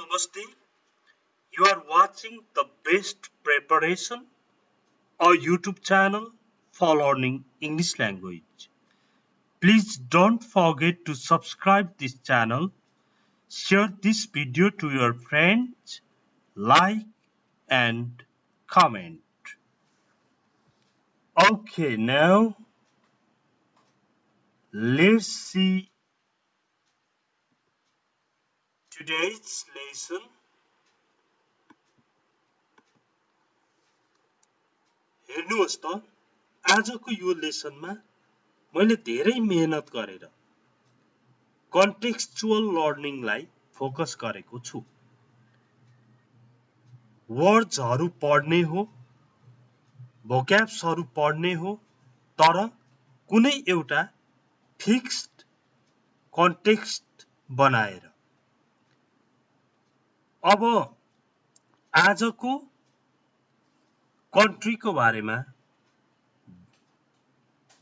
Namaste. You are watching the best preparation, a YouTube channel for learning English language. Please don't forget to subscribe this channel, share this video to your friends, like and comment. Okay, now let's see today's lesson. हेर्नुहोस् त आजको यो लेसनमा मैले धेरै मेहनत गरेर कन्टेक्स्चुअल लर्निङलाई focus गरेको छु। वर्ड्सहरू पढ्ने हो, भोक्याब्सहरू पढ्ने हो, तर कुनै एउटा फिक्स्ड कन्टेक्स्ट बनाएर। अब आजको कन्ट्रीको बारेमा,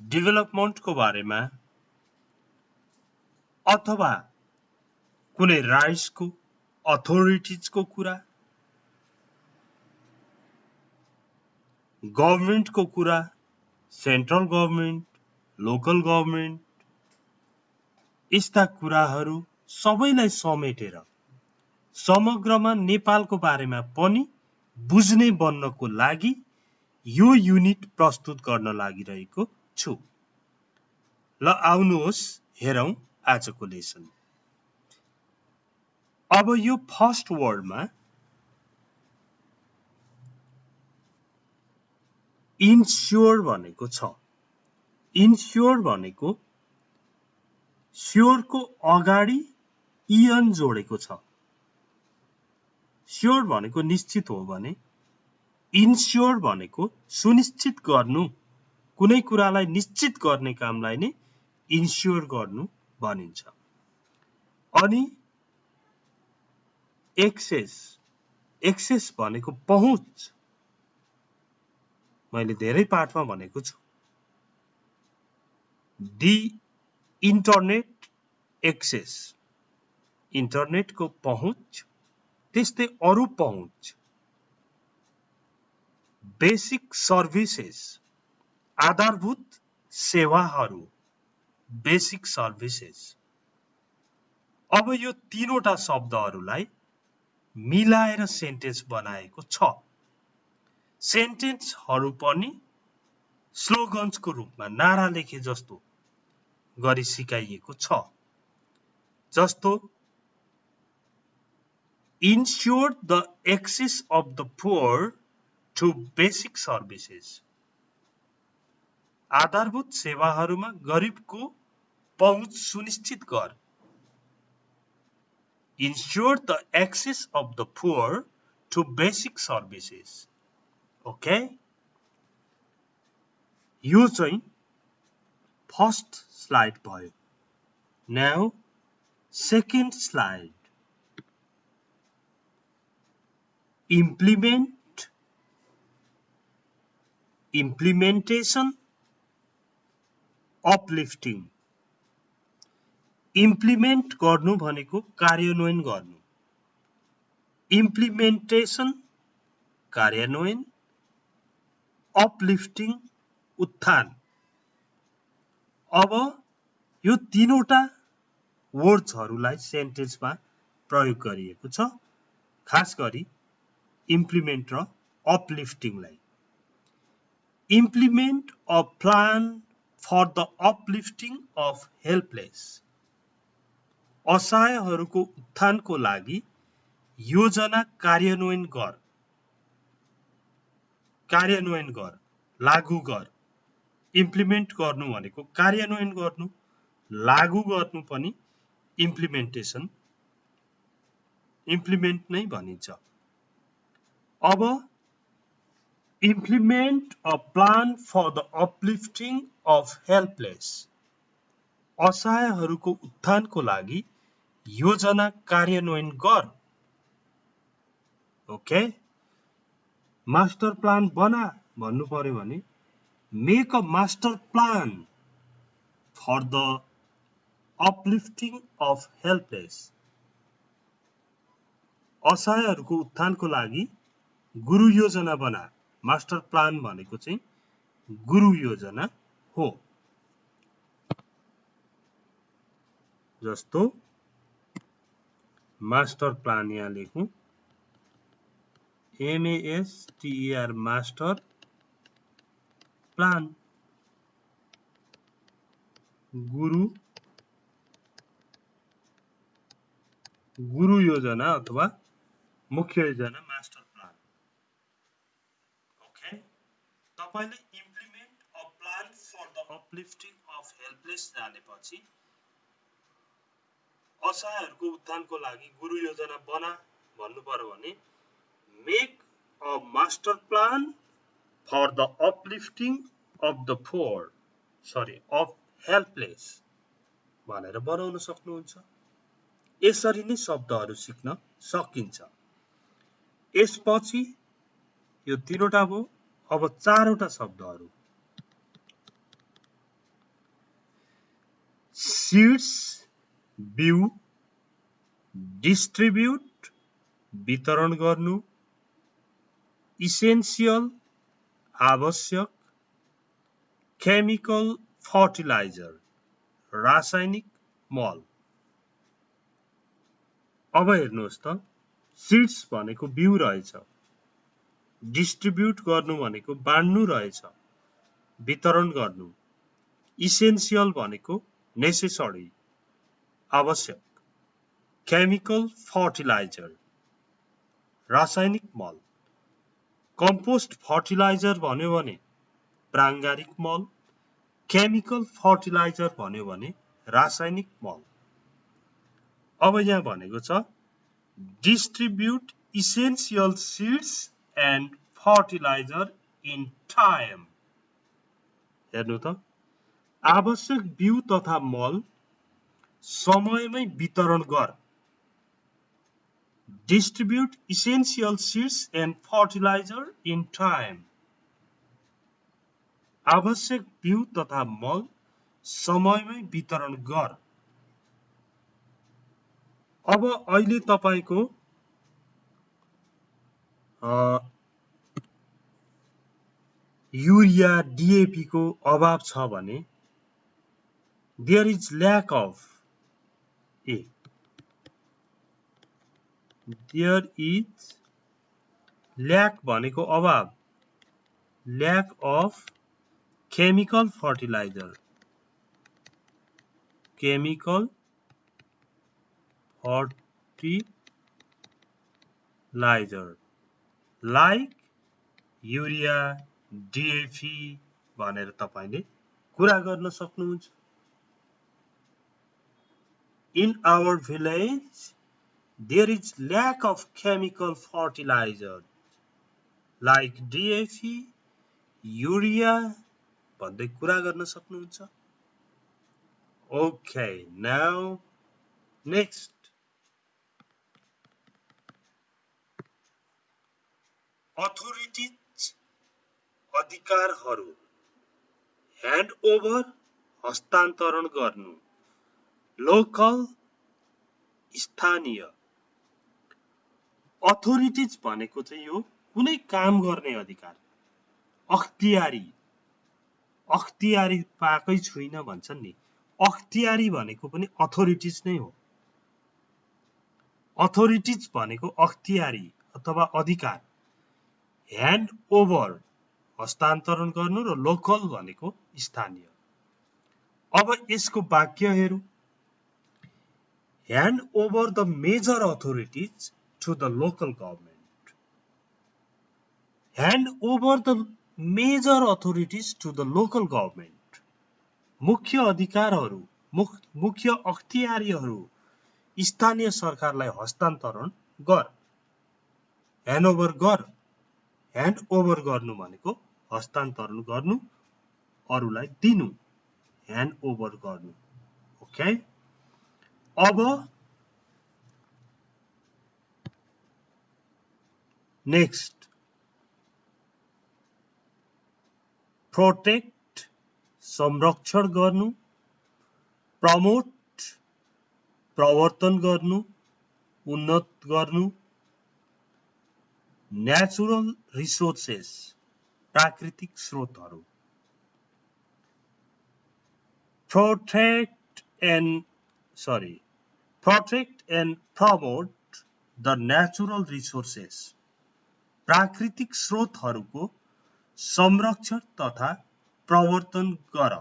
डेभलपमेन्टको बारेमा अथवा कुनै राइट्सको, अथोरिटिजको कुरा, गभर्नमेन्टको कुरा, सेन्ट्रल गभर्नमेन्ट, लोकल गभर्नमेन्ट, यस्ता कुराहरू सबैलाई समेटेर समग्रमा नेपालको बारेमा पनि बुझ्ने बन्नको लागि यो युनिट प्रस्तुत गर्न लागिरहेको छु। ल आउनुहोस् हेरौं आजको लेसन। अब यो फर्स्ट वर्डमा इन्स्योर भनेको छ। इन्स्योर भनेको स्योरको अगाडि इएन जोडेको छ। स्योर भनेको निश्चित हो भने इन्स्योर भनेको सुनिश्चित गर्नु, कुनै कुरालाई निश्चित गर्ने कामलाई नै इन्स्योर गर्नु भनिन्छ। अनि एक्सेस भनेको पहुँच। मैले धेरै पाठमा भनेको छु। दि इन्टरनेट एक्सेस, इन्टरनेटको पहुँच, त्यस्तै अरू पहुँच। बेसिक सर्भिसेस, आधारभूत सेवाहरू, बेसिक सर्भिसेस। अब यो तीनवटा शब्दहरूलाई मिलाएर सेन्टेन्स बनाएको छ। सेन्टेन्सहरू पनि स्लोगन्सको रूपमा नारा लेखे जस्तो गरी सिकाइएको छ। जस्तो ensure the access of the poor to basic services. आधारभूत सेवाहरूमा गरिबको पहुँच सुनिश्चित गर। Ensure the access of the poor to basic services. Okay? यो चाहिँ फर्स्ट स्लाइड भयो। Now second slide. Implementation, uplifting. Implement गर्नु भनेको कार्यान्वयन गर्नु। इम्प्लिमेन्टेसन कार्यान्वयन, अपलिफ्टिङ उत्थान। अब यो तीनवटा वर्ड्सहरूलाई सेन्टेन्समा प्रयोग गरिएको छ, खास गरी इम्प्लिमेन्ट र अपलिफ्टिङलाई। Implement a plan for the uplifting of helpless. असहायहरूको उत्थानको लागि योजना कार्यान्वयन गर। कार्यान्वयन गर, लागू गर। इम्प्लिमेन्ट गर्नु भनेको कार्यान्वयन गर्नु, लागू गर्नु पनि इम्प्लिमेन्टेसन, इम्प्लिमेन्ट नै भनिन्छ। अब implement a plan for the uplifting of helpless. असहायहरूको उत्थानको लागि योजना कार्यान्वयन गर। ओके? मास्टर प्लान बना भन्नु पर्यो भने make a master plan for the uplifting of helpless. असहायहरूको उत्थानको लागि गुरु योजना बना। मास्टर प्लान भनेको चाहिँ गुरु योजना हो। जस्तो मास्टर प्लान यहाँ लेखौं, MASTER मास्टर प्लान, गुरु योजना अथवा मुख्य योजना मास्टर प्लान। ओके, तपाईले implement a plan for the uplifting of helpless जानेपछि असहायहरूको उत्थानको लागि गुरु योजना बना भन्नु पर्यो भने make a master plan for the uplifting of the poor, of helpless भनेर बनाउन सक्नुहुन्छ। यसरी नै शब्दहरू सिक्न सकिन्छ। यसपछि यो 3वटा भयो, अब 4वटा शब्दहरू। सीड्स, बिउ, डिस्ट्रिब्युट वितरण गर्नु, इसेन्शियल आवश्यक, केमिकल फर्टिलाइजर रासायनिक मल। अब हेर्नुहोस् त, सीड्स भनेको बिउ रहेछ, डिस्ट्रिब्युट गर्नु भनेको बाँड्नु रहेछ, वितरण गर्नु, इसेन्शियल भनेको नेसेसरी आवश्यक, केमिकल फर्टिलाइजर रासायनिक मल, कम्पोस्ट फर्टिलाइजर भन्यो भने प्राङ्गारिक मल, केमिकल फर्टिलाइजर भन्यो भने रासायनिक मल। अब यहाँ भनेको छ distribute essential seeds and fertiliser in time. हेर्नु त, आवश्यक बिउ तथा मल समयमै वितरण गर। Distribute essential seeds and fertiliser in time. आवश्यक बिउ तथा मल समयमै वितरण गर। अब अहिले तपाईको युरिया DAP को अभाव छ भने there is lack of there is lack भनेको अभाव, lack of chemical fertiliser, chemical fertiliser like urea DAP भनेर तपाईले कुरा गर्न सक्नुहुन्छ। In our village there is lack of chemical fertilizer like DAP, urea भन्दै कुरा गर्न सक्नुहुन्छ। Okay, now next, authorities अधिकारहरू, ह्यान्ड ओभर हस्तान्तरण गर्नु, लोकल स्थानीय। अथोरिटीज भनेको चाहिँ यो कुनै काम गर्ने अधिकार, अख्तियारी पाएकै छुइन भन्छन् नि, अख्तियारी भनेको पनि अथोरिटीज नै हो। अथोरिटीज भनेको अख्तियारी अथवा अधिकार, ह्यान्ड ओभर हस्तान्तरण गर्नु र लोकल भनेको स्थानीय। अब यसको वाक्य हेरौं। Hand over the major authorities to the local government. Hand over the major authorities to the local government. मुख्य अधिकारहरू, मुख्य अख्तियारीहरू स्थानीय सरकारलाई हस्तान्तरण गर। ह्यान्ड ओभर गर, ह्यान्ड ओभर गर्नु भनेको हस्तान्तरण गर्नु, अरूलाई दिनु, ह्यान्ड ओभर गर्नु। ओके, अब नेक्स्ट, प्रोटेक्ट संरक्षण गर्नु, प्रमोट प्रवर्तन गर्नु, उन्नत गर्नु, Natural resources, प्राकृतिक स्रोतहरू. Protect and promote the natural resources. प्राकृतिक स्रोतहरूको संरक्षण तथा प्रवर्तन गर.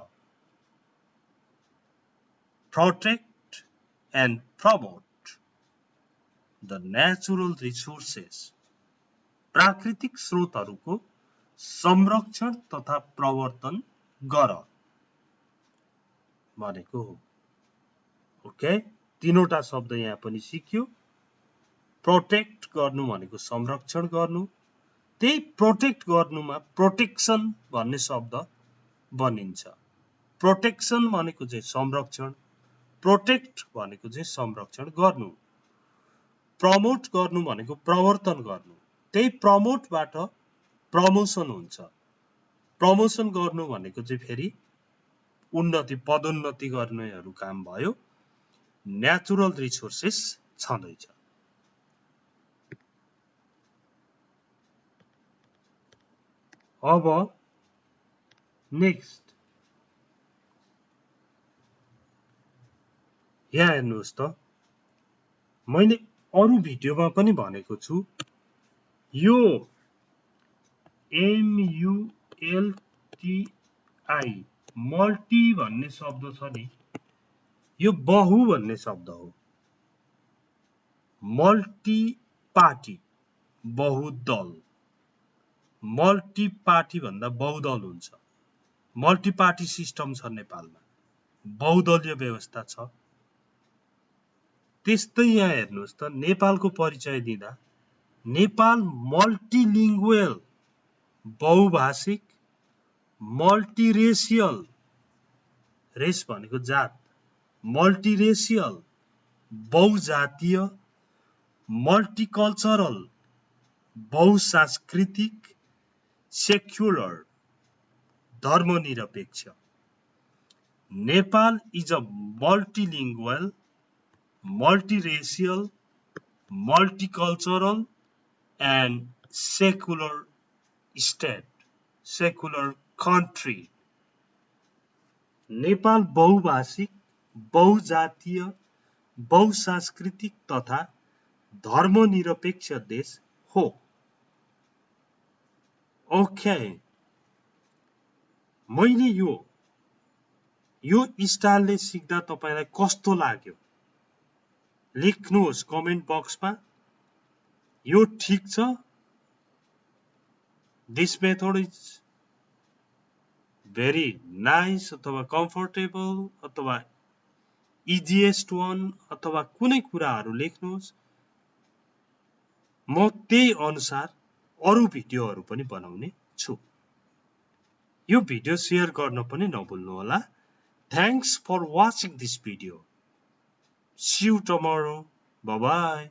Protect and promote the natural resources. प्राकृतिक स्रोतहरूको संरक्षण तथा प्रवर्तन गर भनेको हो. ओके, तीनवटा शब्द यहाँ पनि सिक्यो. प्रोटेक्ट गर्नु भनेको संरक्षण गर्नु, त्यही प्रोटेक्ट गर्नुमा प्रोटेक्सन भन्ने शब्द बनिन्छ. प्रोटेक्सन भनेको चाहिँ संरक्षण, प्रोटेक्ट भनेको चाहिँ संरक्षण गर्नु, प्रमोट गर्नु भनेको प्रवर्तन गर्नु, त्यही प्रमोटबाट प्रमोसन हुन्छ. प्रमोसन गर्नु भनेको चाहिँ फेरि उन्नति पदोन्नति गर्नेहरू काम भयो. नेचुरल रिसोर्सेस छँदैछ. अब नेक्स्ट यहाँ हेर्नुहोस् त, मैले अरु भिडियोमा पनि भनेको छु, यो MULTI मल्टी भन्ने शब्द छ नि, यो बहु भन्ने शब्द हो. मल्टी पार्टी बहुदल, मल्टी पार्टी भन्दा बहुदल हुन्छ. मल्टी पार्टी सिस्टम छ नेपालमा, बहुदलीय व्यवस्था छ. त्यस्तै यहाँ हेर्नुहोस् त, नेपालको परिचय दिँदा नेपाल मल्टिलिङ्गुअल बहुभाषिक, मल्टिरेसियल, रेस भनेको जात, मल्टिरेसियल बहुजातीय, मल्टिकल्चरल बहुसांस्कृतिक, सेक्युलर धर्मनिरपेक्ष. Nepal is a multilingual, multiracial, multicultural and secular state, secular country. Nepal बहुभाषिक, बहुजातीय, बहुसांस्कृतिक तथा धर्मनिरपेक्ष देश हो. ओके, मैले यो स्टाइलले सिक्दा तपाईलाई कस्तो लाग्यो लेख्नुहोस् कमेन्ट बक्समा. यो ठीक छ, this method is very nice अथवा कम्फर्टेबल अथवा इजिएस्ट वान अथवा कुनै कुराहरू लेख्नुहोस्. म त्यही अनुसार अरु भिडियोहरू पनि बनाउने छु. यो भिडियो शेयर गर्न पनि नभुल्नु होला. Thanks for watching this video. See you tomorrow. Bye bye.